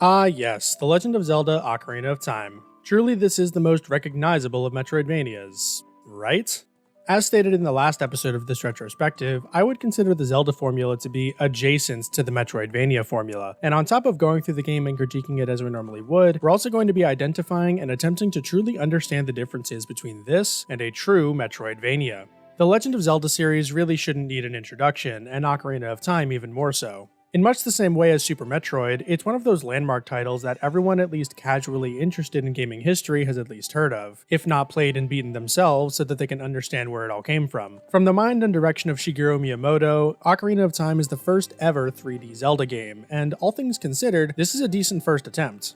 Ah yes, The Legend of Zelda Ocarina of Time. Truly this is the most recognizable of metroidvanias, right? As stated in the last episode of this retrospective, I would consider the Zelda formula to be adjacent to the Metroidvania formula, and on top of going through the game and critiquing it as we normally would, we're also going to be identifying and attempting to truly understand the differences between this and a true Metroidvania. The Legend of Zelda series really shouldn't need an introduction, and Ocarina of Time even more so. In much the same way as Super Metroid, it's one of those landmark titles that everyone at least casually interested in gaming history has at least heard of, if not played and beaten themselves so that they can understand where it all came from. From the mind and direction of Shigeru Miyamoto, Ocarina of Time is the first ever 3D Zelda game, and all things considered, this is a decent first attempt.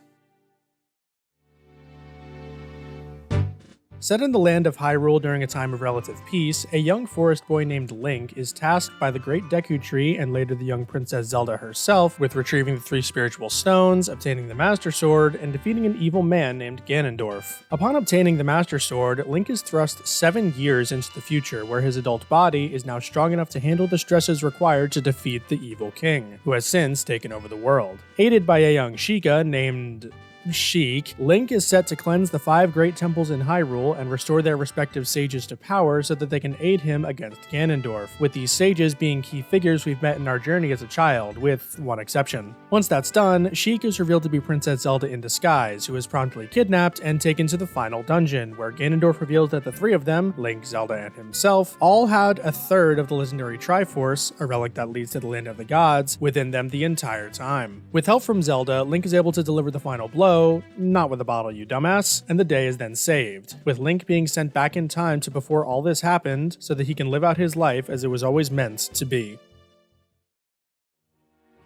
Set in the land of Hyrule during a time of relative peace, a young forest boy named Link is tasked by the Great Deku Tree and later the young Princess Zelda herself with retrieving the 3 spiritual stones, obtaining the Master Sword, and defeating an evil man named Ganondorf. Upon obtaining the Master Sword, Link is thrust 7 years into the future, where his adult body is now strong enough to handle the stresses required to defeat the evil king, who has since taken over the world. Aided by a young Sheikah named Sheik, Link is set to cleanse the 5 great temples in Hyrule and restore their respective sages to power so that they can aid him against Ganondorf, with these sages being key figures we've met in our journey as a child, with one exception. Once that's done, Sheik is revealed to be Princess Zelda in disguise, who is promptly kidnapped and taken to the final dungeon, where Ganondorf reveals that the 3 of them, Link, Zelda, and himself, all had a third of the legendary Triforce, a relic that leads to the Land of the Gods, within them the entire time. With help from Zelda, Link is able to deliver the final blow, not with a bottle, you dumbass, and the day is then saved, with Link being sent back in time to before all this happened so that he can live out his life as it was always meant to be.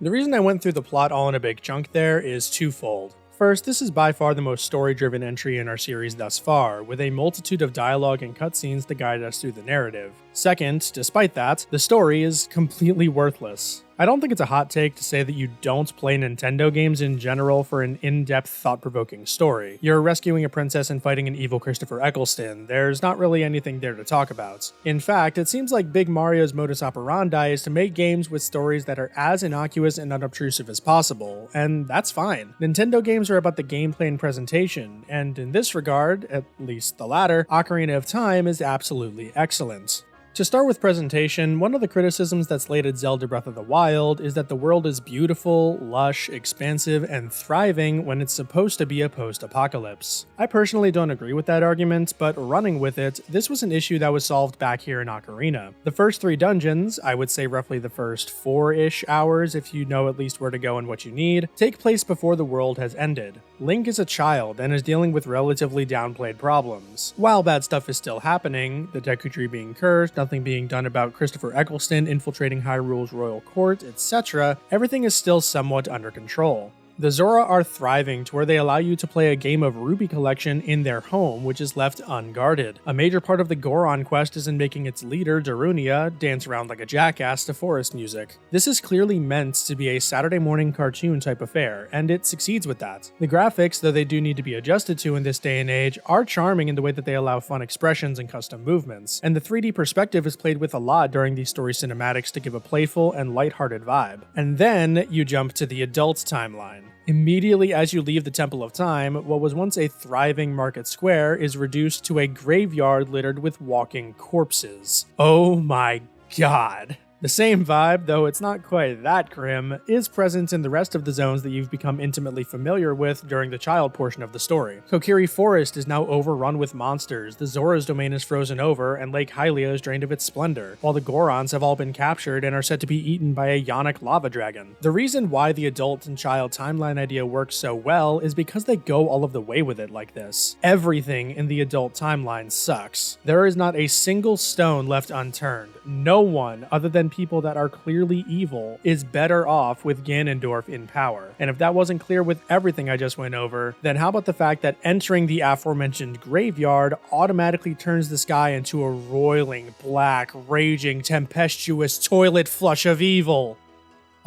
The reason I went through the plot all in a big chunk there is twofold. First, this is by far the most story-driven entry in our series thus far, with a multitude of dialogue and cutscenes to guide us through the narrative. Second, despite that, the story is completely worthless. I don't think it's a hot take to say that you don't play Nintendo games in general for an in-depth, thought-provoking story. You're rescuing a princess and fighting an evil Christopher Eccleston. There's not really anything there to talk about. In fact, it seems like Big Mario's modus operandi is to make games with stories that are as innocuous and unobtrusive as possible, and that's fine. Nintendo games are about the gameplay and presentation, and in this regard, at least the latter, Ocarina of Time is absolutely excellent. To start with presentation, one of the criticisms that slated Zelda Breath of the Wild is that the world is beautiful, lush, expansive, and thriving when it's supposed to be a post-apocalypse. I personally don't agree with that argument, but running with it, this was an issue that was solved back here in Ocarina. The first 3 dungeons, I would say roughly the first 4-ish hours if you know at least where to go and what you need, take place before the world has ended. Link is a child and is dealing with relatively downplayed problems. While bad stuff is still happening, the Deku Tree being cursed, nothing being done about Christopher Eccleston infiltrating Hyrule's royal court, etc., everything is still somewhat under control. The Zora are thriving to where they allow you to play a game of Ruby Collection in their home, which is left unguarded. A major part of the Goron quest is in making its leader, Darunia, dance around like a jackass to forest music. This is clearly meant to be a Saturday morning cartoon type affair, and it succeeds with that. The graphics, though they do need to be adjusted to in this day and age, are charming in the way that they allow fun expressions and custom movements, and the 3D perspective is played with a lot during these story cinematics to give a playful and lighthearted vibe. And then you jump to the adult timeline. Immediately as you leave the Temple of Time, what was once a thriving market square is reduced to a graveyard littered with walking corpses. Oh my god. The same vibe, though it's not quite that grim, is present in the rest of the zones that you've become intimately familiar with during the child portion of the story. Kokiri Forest is now overrun with monsters, the Zora's domain is frozen over, and Lake Hylia is drained of its splendor, while the Gorons have all been captured and are set to be eaten by a Yonic lava dragon. The reason why the adult and child timeline idea works so well is because they go all of the way with it like this. Everything in the adult timeline sucks. There is not a single stone left unturned. No one, other than people that are clearly evil, is better off with Ganondorf in power. And if that wasn't clear with everything I just went over, then how about the fact that entering the aforementioned graveyard automatically turns the sky into a roiling, black, raging, tempestuous toilet flush of evil?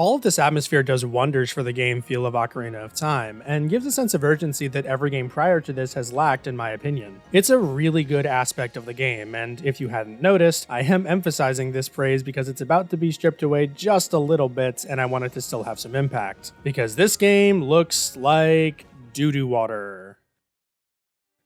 All of this atmosphere does wonders for the game feel of Ocarina of Time, and gives a sense of urgency that every game prior to this has lacked in my opinion. It's a really good aspect of the game, and if you hadn't noticed, I am emphasizing this praise because it's about to be stripped away just a little bit and I want it to still have some impact. Because this game looks like doo-doo water.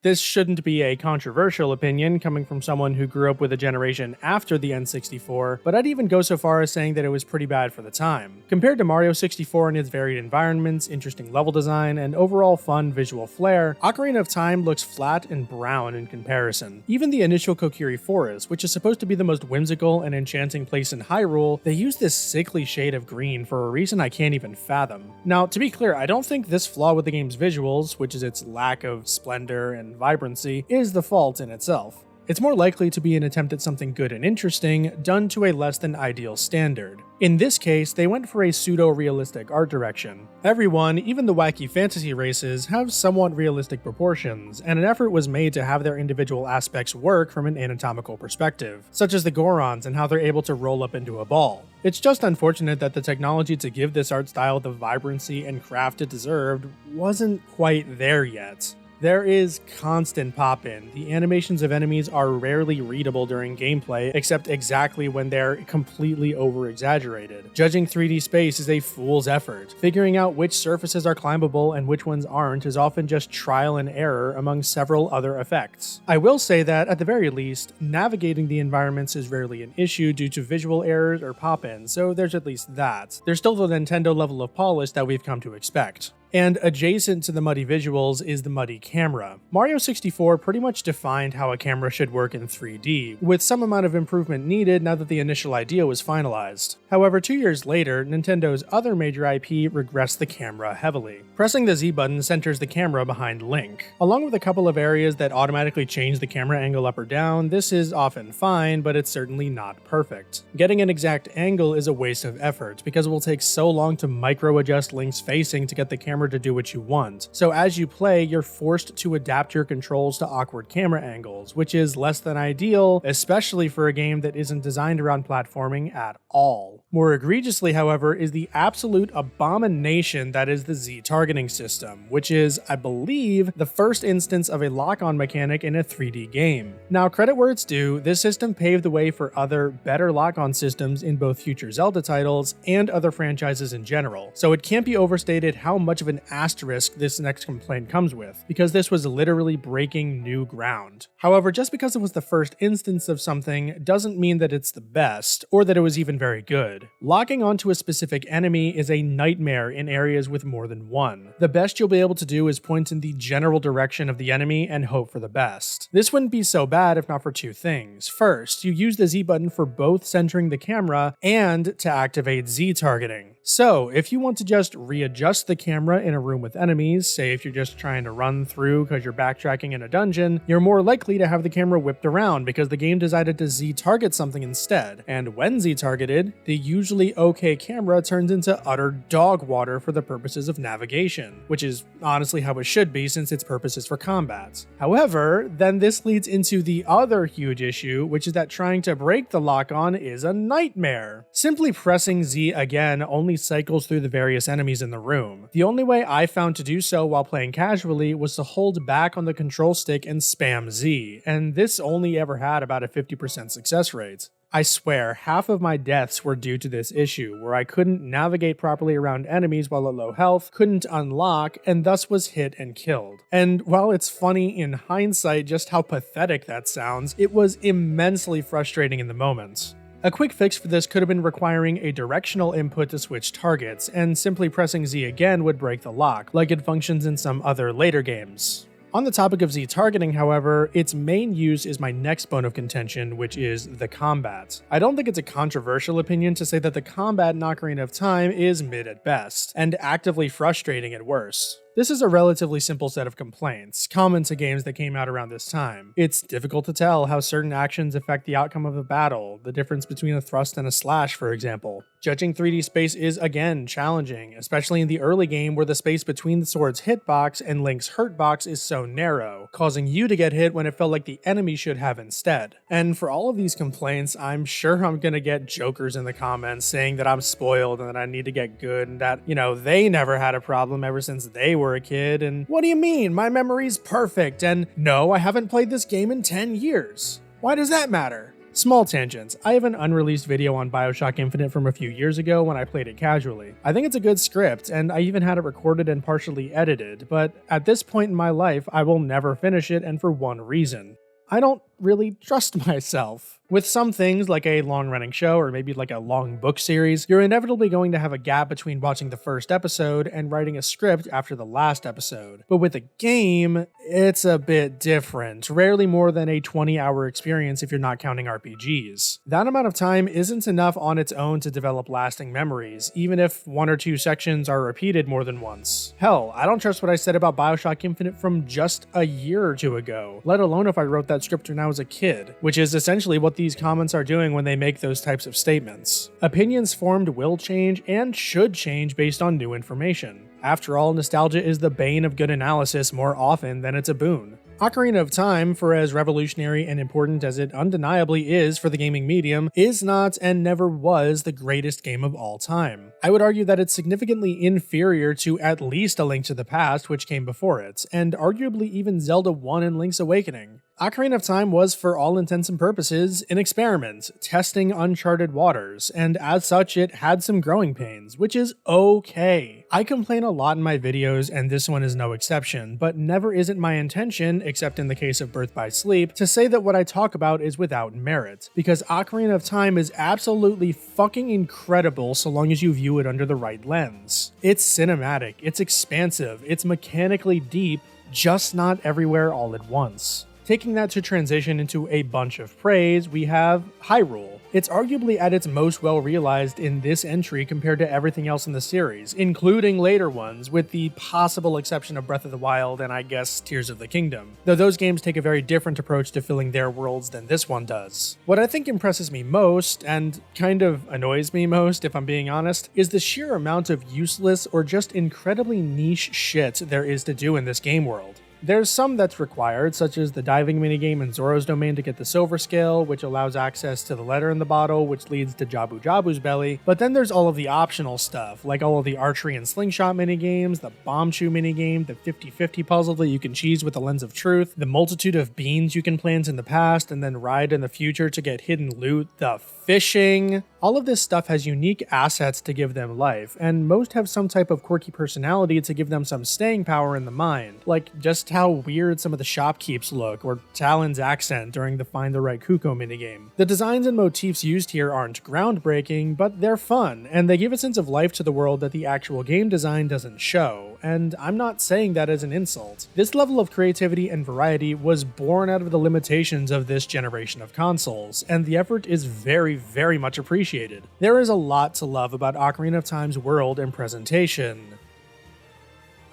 This shouldn't be a controversial opinion coming from someone who grew up with a generation after the N64, but I'd even go so far as saying that it was pretty bad for the time. Compared to Mario 64 and its varied environments, interesting level design, and overall fun visual flair, Ocarina of Time looks flat and brown in comparison. Even the initial Kokiri Forest, which is supposed to be the most whimsical and enchanting place in Hyrule, they use this sickly shade of green for a reason I can't even fathom. Now, to be clear, I don't think this flaw with the game's visuals, which is its lack of splendor and vibrancy, is the fault in itself. It's more likely to be an attempt at something good and interesting, done to a less than ideal standard. In this case, they went for a pseudo-realistic art direction. Everyone, even the wacky fantasy races, have somewhat realistic proportions, and an effort was made to have their individual aspects work from an anatomical perspective, such as the Gorons and how they're able to roll up into a ball. It's just unfortunate that the technology to give this art style the vibrancy and craft it deserved wasn't quite there yet. There is constant pop-in. The animations of enemies are rarely readable during gameplay, except exactly when they're completely over-exaggerated. Judging 3D space is a fool's effort. Figuring out which surfaces are climbable and which ones aren't is often just trial and error among several other effects. I will say that, at the very least, navigating the environments is rarely an issue due to visual errors or pop-in, so there's at least that. There's still the Nintendo level of polish that we've come to expect. And adjacent to the muddy visuals is the muddy camera. Mario 64 pretty much defined how a camera should work in 3D, with some amount of improvement needed now that the initial idea was finalized. However, 2 years later, Nintendo's other major IP regressed the camera heavily. Pressing the Z button centers the camera behind Link. Along with a couple of areas that automatically change the camera angle up or down, this is often fine, but it's certainly not perfect. Getting an exact angle is a waste of effort, because it will take so long to micro-adjust Link's facing to get the camera to do what you want. So as you play, you're forced to adapt your controls to awkward camera angles, which is less than ideal, especially for a game that isn't designed around platforming at all. More egregiously, however, is the absolute abomination that is the Z targeting system, which is, I believe, the first instance of a lock-on mechanic in a 3D game. Now, credit where it's due, this system paved the way for other, better lock-on systems in both future Zelda titles and other franchises in general, so it can't be overstated how much of an asterisk this next complaint comes with, because this was literally breaking new ground. However, just because it was the first instance of something doesn't mean that it's the best, or that it was even very good. Locking onto a specific enemy is a nightmare in areas with more than one. The best you'll be able to do is point in the general direction of the enemy and hope for the best. This wouldn't be so bad if not for two things. First, you use the Z button for both centering the camera and to activate Z targeting. So, if you want to just readjust the camera in a room with enemies, say if you're just trying to run through because you're backtracking in a dungeon, you're more likely to have the camera whipped around because the game decided to Z-target something instead. And when Z-targeted, the usually okay camera turns into utter dog water for the purposes of navigation, which is honestly how it should be since its purpose is for combat. However, then this leads into the other huge issue, which is that trying to break the lock-on is a nightmare. Simply pressing Z again only cycles through the various enemies in the room. The only way I found to do so while playing casually was to hold back on the control stick and spam Z, and this only ever had about a 50% success rate. I swear, half of my deaths were due to this issue, where I couldn't navigate properly around enemies while at low health, couldn't unlock, and thus was hit and killed. And while it's funny in hindsight just how pathetic that sounds, it was immensely frustrating in the moment. A quick fix for this could have been requiring a directional input to switch targets, and simply pressing Z again would break the lock, like it functions in some other later games. On the topic of Z targeting, however, its main use is my next bone of contention, which is the combat. I don't think it's a controversial opinion to say that the combat in Ocarina of Time is mid at best, and actively frustrating at worst. This is a relatively simple set of complaints, common to games that came out around this time. It's difficult to tell how certain actions affect the outcome of a battle, the difference between a thrust and a slash, for example. Judging 3D space is, again, challenging, especially in the early game where the space between the sword's hitbox and Link's hurtbox is so narrow, causing you to get hit when it felt like the enemy should have instead. And for all of these complaints, I'm sure I'm gonna get jokers in the comments saying that I'm spoiled and that I need to get good and that, they never had a problem ever since they were a kid. And what do you mean? My memory's perfect. And no, I haven't played this game in 10 years. Why does that matter? Small tangents. I have an unreleased video on BioShock Infinite from a few years ago when I played it casually. I think it's a good script, and I even had it recorded and partially edited, but at this point in my life, I will never finish it, and for one reason. I don't really trust myself. With some things, like a long-running show or maybe like a long book series, you're inevitably going to have a gap between watching the first episode and writing a script after the last episode. But with a game, it's a bit different, rarely more than a 20-hour experience if you're not counting RPGs. That amount of time isn't enough on its own to develop lasting memories, even if one or two sections are repeated more than once. Hell, I don't trust what I said about BioShock Infinite from just a year or two ago, let alone if I wrote that script when I was a kid, which is essentially what these comments are doing when they make those types of statements. Opinions formed will change and should change based on new information. After all, nostalgia is the bane of good analysis more often than it's a boon. Ocarina of Time, for as revolutionary and important as it undeniably is for the gaming medium, is not and never was the greatest game of all time. I would argue that it's significantly inferior to at least A Link to the Past, which came before it, and arguably even Zelda 1 and Link's Awakening. Ocarina of Time was, for all intents and purposes, an experiment, testing uncharted waters, and as such it had some growing pains, which is okay. I complain a lot in my videos, and this one is no exception, but never is it my intention, except in the case of Birth by Sleep, to say that what I talk about is without merit, because Ocarina of Time is absolutely fucking incredible so long as you view it under the right lens. It's cinematic, it's expansive, it's mechanically deep, just not everywhere all at once. Taking that to transition into a bunch of praise, we have Hyrule. It's arguably at its most well realized in this entry compared to everything else in the series, including later ones, with the possible exception of Breath of the Wild and I guess Tears of the Kingdom, though those games take a very different approach to filling their worlds than this one does. What I think impresses me most, and kind of annoys me most if I'm being honest, is the sheer amount of useless or just incredibly niche shit there is to do in this game world. There's some that's required, such as the diving minigame in Zoro's domain to get the silver scale, which allows access to the letter in the bottle, which leads to Jabu Jabu's belly. But then there's all of the optional stuff, like all of the archery and slingshot minigames, the bomb chew minigame, the 50-50 puzzle that you can cheese with the lens of truth, the multitude of beans you can plant in the past and then ride in the future to get hidden loot, the fishing. All of this stuff has unique assets to give them life, and most have some type of quirky personality to give them some staying power in the mind, like just how weird some of the shopkeeps look, or Talon's accent during the Find the Right Kuko minigame. The designs and motifs used here aren't groundbreaking, but they're fun, and they give a sense of life to the world that the actual game design doesn't show, and I'm not saying that as an insult. This level of creativity and variety was born out of the limitations of this generation of consoles, and the effort is very, very much appreciated. There is a lot to love about Ocarina of Time's world and presentation.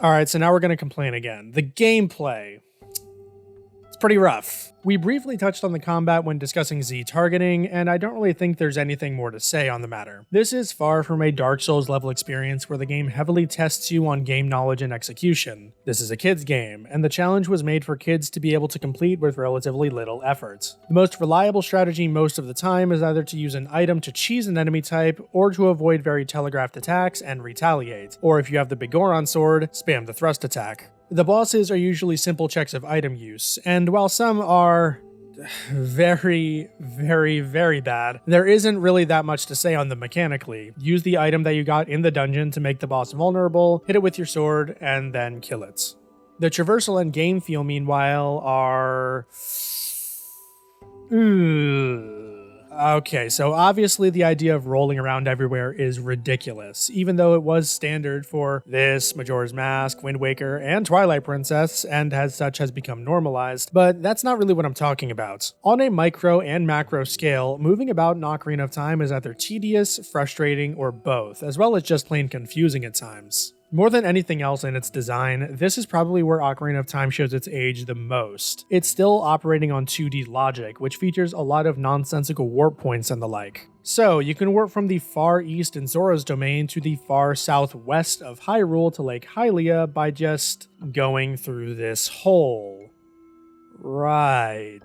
Alright, so now we're going to complain again. The gameplay. It's pretty rough. We briefly touched on the combat when discussing Z targeting, and I don't really think there's anything more to say on the matter. This is far from a Dark Souls level experience where the game heavily tests you on game knowledge and execution. This is a kid's game, and the challenge was made for kids to be able to complete with relatively little effort. The most reliable strategy most of the time is either to use an item to cheese an enemy type, or to avoid very telegraphed attacks and retaliate, or if you have the Bigoron sword, spam the thrust attack. The bosses are usually simple checks of item use, and while some are very, very, very bad, there isn't really that much to say on them mechanically. Use the item that you got in the dungeon to make the boss vulnerable, hit it with your sword, and then kill it. The traversal and game feel, meanwhile, are... Okay, so obviously the idea of rolling around everywhere is ridiculous, even though it was standard for this, Majora's Mask, Wind Waker, and Twilight Princess, and as such has become normalized, but that's not really what I'm talking about. On a micro and macro scale, moving about in Ocarina of Time is either tedious, frustrating, or both, as well as just plain confusing at times. More than anything else in its design, this is probably where Ocarina of Time shows its age the most. It's still operating on 2D logic, which features a lot of nonsensical warp points and the like. So, you can warp from the far east in Zora's domain to the far southwest of Hyrule to Lake Hylia by just going through this hole. Right.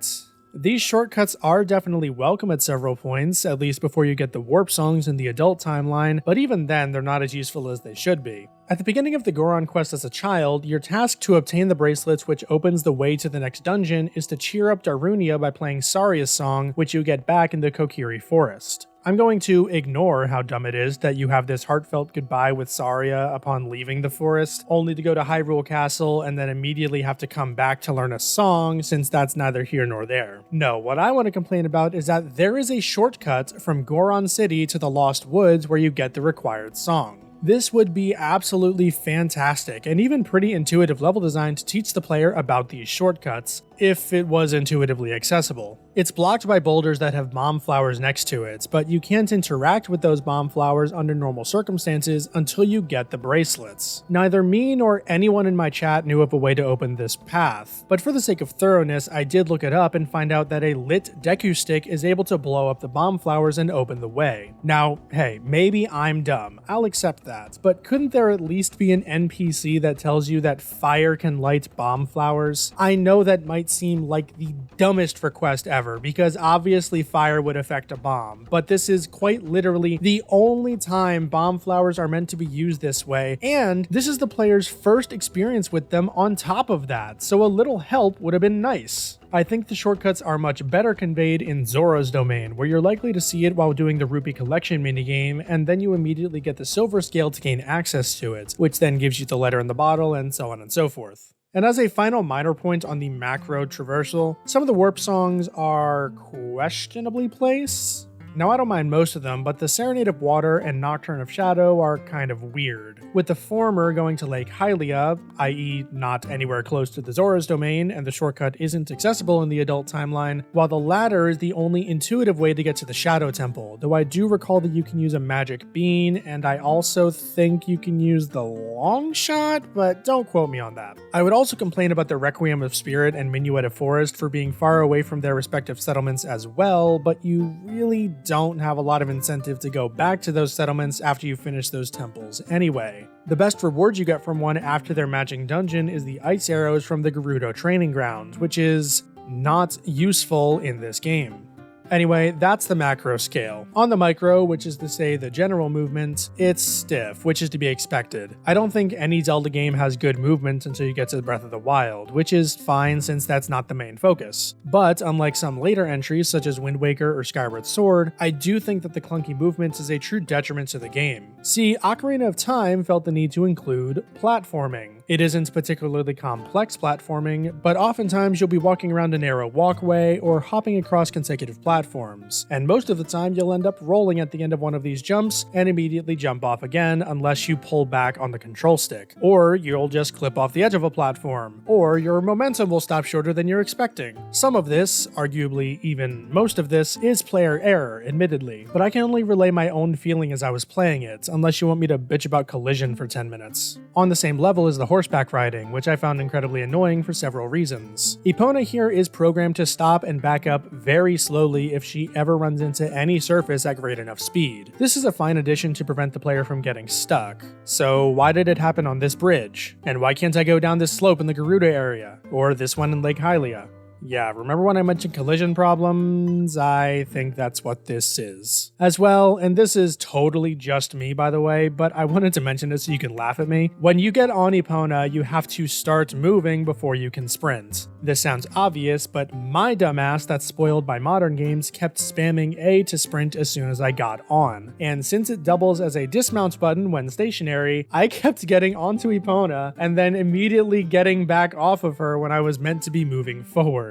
These shortcuts are definitely welcome at several points, at least before you get the warp songs in the adult timeline, but even then, they're not as useful as they should be. At the beginning of the Goron quest as a child, your task to obtain the bracelets which opens the way to the next dungeon is to cheer up Darunia by playing Saria's song, which you get back in the Kokiri Forest. I'm going to ignore how dumb it is that you have this heartfelt goodbye with Saria upon leaving the forest, only to go to Hyrule Castle and then immediately have to come back to learn a song, since that's neither here nor there. No, what I want to complain about is that there is a shortcut from Goron City to the Lost Woods where you get the required song. This would be absolutely fantastic and even pretty intuitive level design to teach the player about these shortcuts, if it was intuitively accessible. It's blocked by boulders that have bomb flowers next to it, but you can't interact with those bomb flowers under normal circumstances until you get the bracelets. Neither me nor anyone in my chat knew of a way to open this path, but for the sake of thoroughness, I did look it up and find out that a lit Deku stick is able to blow up the bomb flowers and open the way. Now, hey, maybe I'm dumb, I'll accept that, but couldn't there at least be an NPC that tells you that fire can light bomb flowers? I know that might seem like the dumbest request ever, because obviously fire would affect a bomb, but this is quite literally the only time bomb flowers are meant to be used this way, and this is the player's first experience with them on top of that, so a little help would have been nice. I think the shortcuts are much better conveyed in Zora's domain, where you're likely to see it while doing the Rupee collection minigame, and then you immediately get the silver scale to gain access to it, which then gives you the letter in the bottle, and so on and so forth. And as a final minor point on the macro traversal, some of the warp songs are questionably placed. Now, I don't mind most of them, but the Serenade of Water and Nocturne of Shadow are kind of weird, with the former going to Lake Hylia, i.e. not anywhere close to the Zora's domain, and the shortcut isn't accessible in the adult timeline, while the latter is the only intuitive way to get to the Shadow Temple, though I do recall that you can use a magic bean, and I also think you can use the long shot, but don't quote me on that. I would also complain about the Requiem of Spirit and Minuet of Forest for being far away from their respective settlements as well, but you really don't have a lot of incentive to go back to those settlements after you finish those temples anyway. The best reward you get from one after their matching dungeon is the ice arrows from the Gerudo training ground, which is not useful in this game. Anyway, that's the macro scale. On the micro, which is to say the general movement, it's stiff, which is to be expected. I don't think any Zelda game has good movement until you get to Breath of the Wild, which is fine since that's not the main focus. But unlike some later entries such as Wind Waker or Skyward Sword, I do think that the clunky movement is a true detriment to the game. See, Ocarina of Time felt the need to include platforming. It isn't particularly complex platforming, but oftentimes you'll be walking around a narrow walkway or hopping across consecutive platforms, and most of the time you'll end up rolling at the end of one of these jumps and immediately jump off again unless you pull back on the control stick, or you'll just clip off the edge of a platform, or your momentum will stop shorter than you're expecting. Some of this, arguably even most of this, is player error, admittedly, but I can only relay my own feeling as I was playing it, unless you want me to bitch about collision for 10 minutes. On the same level is the horseback riding, which I found incredibly annoying for several reasons. Epona here is programmed to stop and back up very slowly if she ever runs into any surface at great enough speed. This is a fine addition to prevent the player from getting stuck. So why did it happen on this bridge? And why can't I go down this slope in the Gerudo area? Or this one in Lake Hylia? Yeah, remember when I mentioned collision problems? I think that's what this is. As well, and this is totally just me by the way, but I wanted to mention it so you can laugh at me. When you get on Epona, you have to start moving before you can sprint. This sounds obvious, but my dumbass that's spoiled by modern games kept spamming A to sprint as soon as I got on. And since it doubles as a dismount button when stationary, I kept getting onto Epona and then immediately getting back off of her when I was meant to be moving forward.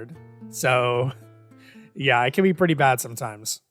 So, yeah, it can be pretty bad sometimes.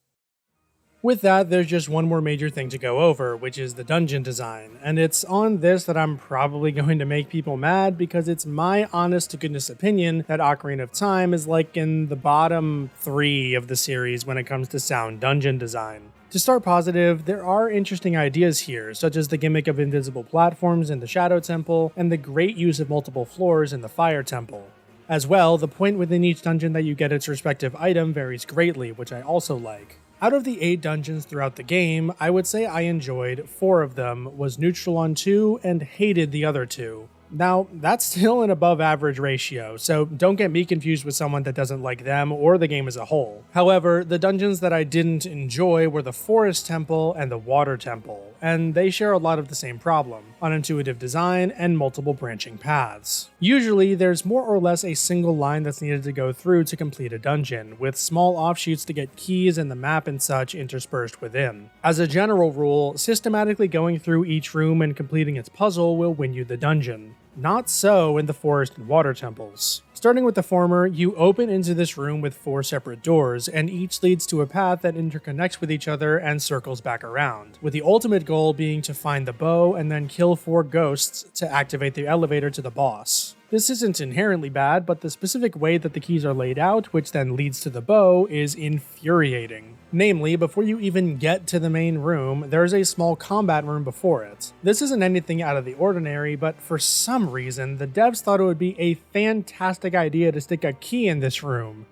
With that, there's just one more major thing to go over, which is the dungeon design, and it's on this that I'm probably going to make people mad because it's my honest to goodness opinion that Ocarina of Time is like in the bottom 3 of the series when it comes to sound dungeon design. To start positive, there are interesting ideas here, such as the gimmick of invisible platforms in the Shadow Temple and the great use of multiple floors in the Fire Temple. As well, the point within each dungeon that you get its respective item varies greatly, which I also like. Out of the 8 dungeons throughout the game, I would say I enjoyed 4 of them, was neutral on 2, and hated the other 2. Now, that's still an above average ratio, so don't get me confused with someone that doesn't like them or the game as a whole. However, the dungeons that I didn't enjoy were the Forest Temple and the Water Temple, and they share a lot of the same problem: unintuitive design and multiple branching paths. Usually, there's more or less a single line that's needed to go through to complete a dungeon, with small offshoots to get keys and the map and such interspersed within. As a general rule, systematically going through each room and completing its puzzle will win you the dungeon. Not so in the Forest and Water Temples. Starting with the former, you open into this room with 4 separate doors, and each leads to a path that interconnects with each other and circles back around, with the ultimate goal being to find the bow and then kill 4 ghosts to activate the elevator to the boss. This isn't inherently bad, but the specific way that the keys are laid out, which then leads to the bow, is infuriating. Namely, before you even get to the main room, there's a small combat room before it. This isn't anything out of the ordinary, but for some reason, the devs thought it would be a fantastic idea to stick a key in this room.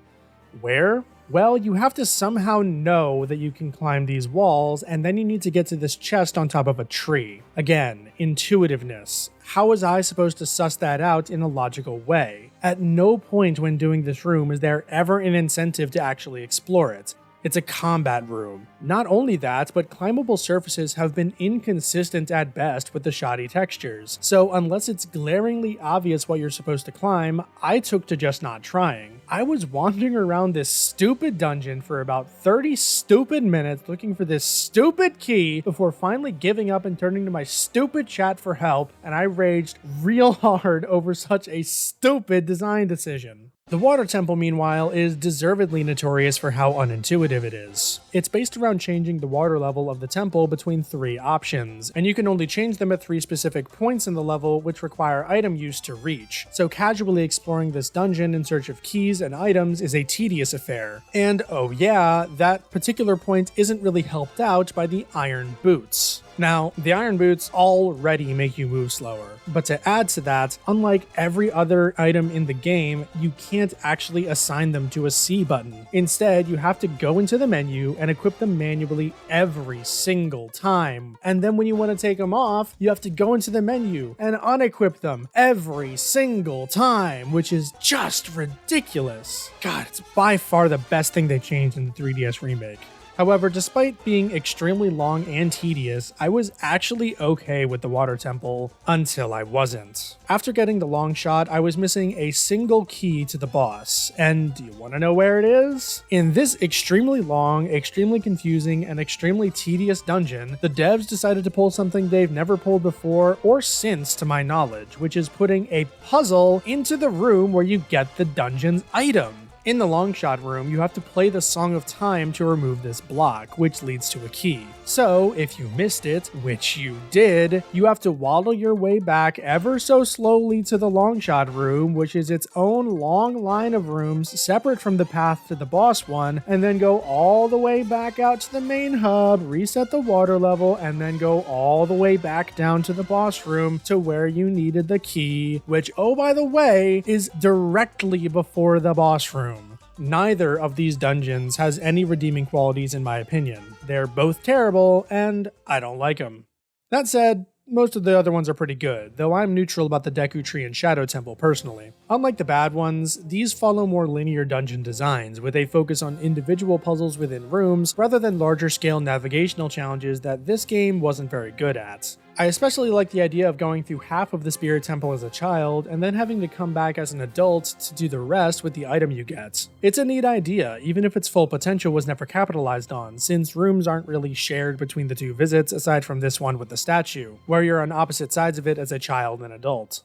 Where? Well, you have to somehow know that you can climb these walls, and then you need to get to this chest on top of a tree. Again, intuitiveness. How was I supposed to suss that out in a logical way? At no point when doing this room is there ever an incentive to actually explore it. It's a combat room. Not only that, but climbable surfaces have been inconsistent at best with the shoddy textures. So unless it's glaringly obvious what you're supposed to climb, I took to just not trying. I was wandering around this stupid dungeon for about 30 stupid minutes looking for this stupid key before finally giving up and turning to my stupid chat for help, and I raged real hard over such a stupid design decision. The Water Temple, meanwhile, is deservedly notorious for how unintuitive it is. It's based around changing the water level of the temple between 3 options, and you can only change them at 3 specific points in the level which require item use to reach, so casually exploring this dungeon in search of keys and items is a tedious affair. And oh yeah, that particular point isn't really helped out by the iron boots. Now, the iron boots already make you move slower, but to add to that, unlike every other item in the game, you can't actually assign them to a C button. Instead, you have to go into the menu and equip them manually every single time. And then when you want to take them off, you have to go into the menu and unequip them every single time, which is just ridiculous. God, it's by far the best thing they changed in the 3DS remake. However, despite being extremely long and tedious, I was actually okay with the Water Temple until I wasn't. After getting the long shot, I was missing a single key to the boss, and do you want to know where it is? In this extremely long, extremely confusing, and extremely tedious dungeon, the devs decided to pull something they've never pulled before or since to my knowledge, which is putting a puzzle into the room where you get the dungeon's item. In the long shot room, you have to play the Song of Time to remove this block, which leads to a key. So, if you missed it, which you did, you have to waddle your way back ever so slowly to the long shot room, which is its own long line of rooms separate from the path to the boss one, and then go all the way back out to the main hub, reset the water level, and then go all the way back down to the boss room to where you needed the key, which, oh by the way, is directly before the boss room. Neither of these dungeons has any redeeming qualities in my opinion. They're both terrible, and I don't like them. That said, most of the other ones are pretty good, though I'm neutral about the Deku Tree and Shadow Temple personally. Unlike the bad ones, these follow more linear dungeon designs, with a focus on individual puzzles within rooms, rather than larger scale navigational challenges that this game wasn't very good at. I especially like the idea of going through half of the Spirit Temple as a child, and then having to come back as an adult to do the rest with the item you get. It's a neat idea, even if its full potential was never capitalized on, since rooms aren't really shared between the 2 visits aside from this one with the statue, where you're on opposite sides of it as a child and adult.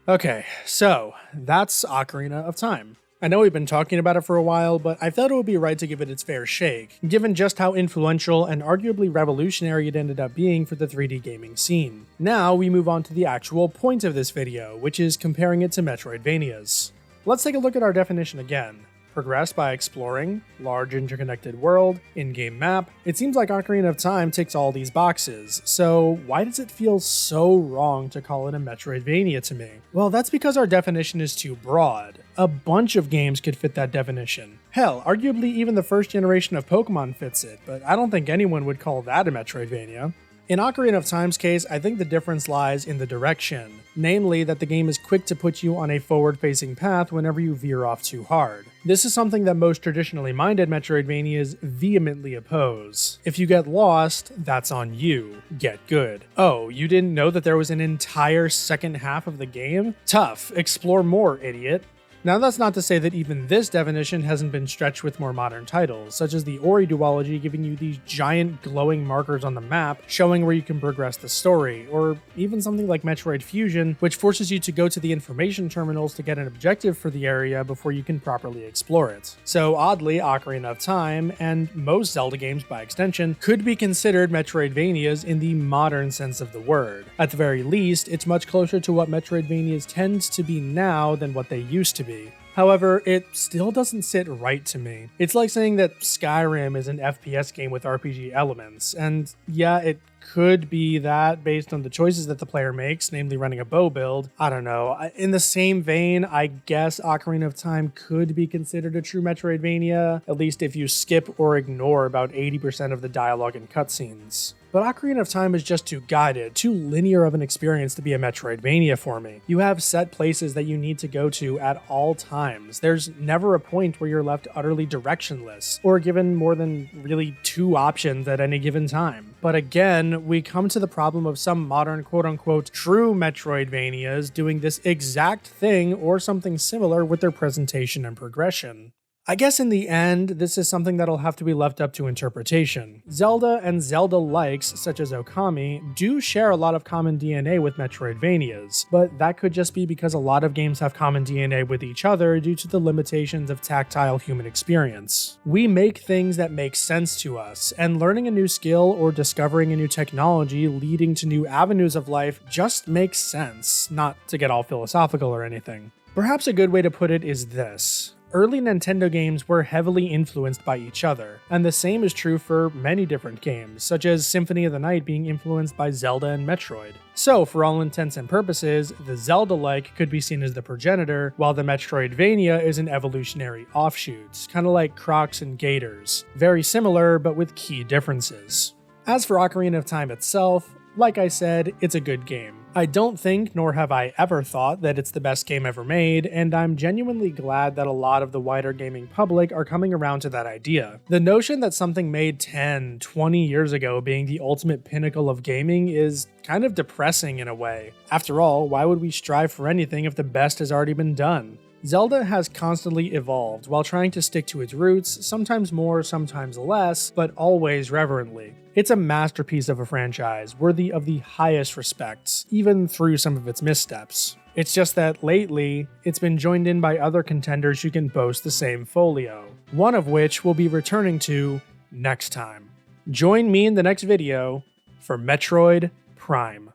Okay, so that's Ocarina of Time. I know we've been talking about it for a while, but I thought it would be right to give it its fair shake, given just how influential and arguably revolutionary it ended up being for the 3D gaming scene. Now we move on to the actual point of this video, which is comparing it to Metroidvanias. Let's take a look at our definition again. Progress by exploring, large interconnected world, in-game map. It seems like Ocarina of Time ticks all these boxes, so why does it feel so wrong to call it a Metroidvania to me? Well, that's because our definition is too broad. A bunch of games could fit that definition. Hell, arguably even the first generation of Pokemon fits it, but I don't think anyone would call that a Metroidvania. In Ocarina of Time's case, I think the difference lies in the direction, namely that the game is quick to put you on a forward-facing path whenever you veer off too hard. This is something that most traditionally minded Metroidvanias vehemently oppose. If you get lost, that's on you. Get good. Oh, you didn't know that there was an entire second half of the game? Tough. Explore more, idiot. Now that's not to say that even this definition hasn't been stretched with more modern titles, such as the Ori duology giving you these giant glowing markers on the map showing where you can progress the story, or even something like Metroid Fusion, which forces you to go to the information terminals to get an objective for the area before you can properly explore it. So oddly, Ocarina of Time, and most Zelda games by extension, could be considered Metroidvanias in the modern sense of the word. At the very least, it's much closer to what Metroidvanias tend to be now than what they used to be. However, it still doesn't sit right to me. It's like saying that Skyrim is an FPS game with RPG elements, and yeah, it could be that based on the choices that the player makes, namely running a bow build. I don't know. In the same vein, I guess Ocarina of Time could be considered a true Metroidvania, at least if you skip or ignore about 80% of the dialogue and cutscenes. But Ocarina of Time is just too guided, too linear of an experience to be a Metroidvania for me. You have set places that you need to go to at all times. There's never a point where you're left utterly directionless, or given more than really 2 options at any given time. But again, we come to the problem of some modern quote-unquote true Metroidvanias doing this exact thing or something similar with their presentation and progression. I guess in the end, this is something that'll have to be left up to interpretation. Zelda and Zelda-likes, such as Okami, do share a lot of common DNA with Metroidvanias, but that could just be because a lot of games have common DNA with each other due to the limitations of tactile human experience. We make things that make sense to us, and learning a new skill or discovering a new technology leading to new avenues of life just makes sense, not to get all philosophical or anything. Perhaps a good way to put it is this. Early Nintendo games were heavily influenced by each other, and the same is true for many different games, such as Symphony of the Night being influenced by Zelda and Metroid. So, for all intents and purposes, the Zelda-like could be seen as the progenitor, while the Metroidvania is an evolutionary offshoot, kinda like Crocs and Gators. Very similar, but with key differences. As for Ocarina of Time itself, like I said, it's a good game. I don't think, nor have I ever thought, that it's the best game ever made, and I'm genuinely glad that a lot of the wider gaming public are coming around to that idea. The notion that something made 10, 20 years ago being the ultimate pinnacle of gaming is kind of depressing in a way. After all, why would we strive for anything if the best has already been done? Zelda has constantly evolved while trying to stick to its roots, sometimes more, sometimes less, but always reverently. It's a masterpiece of a franchise, worthy of the highest respects, even through some of its missteps. It's just that lately, it's been joined in by other contenders who can boast the same folio, one of which we'll be returning to next time. Join me in the next video for Metroid Prime.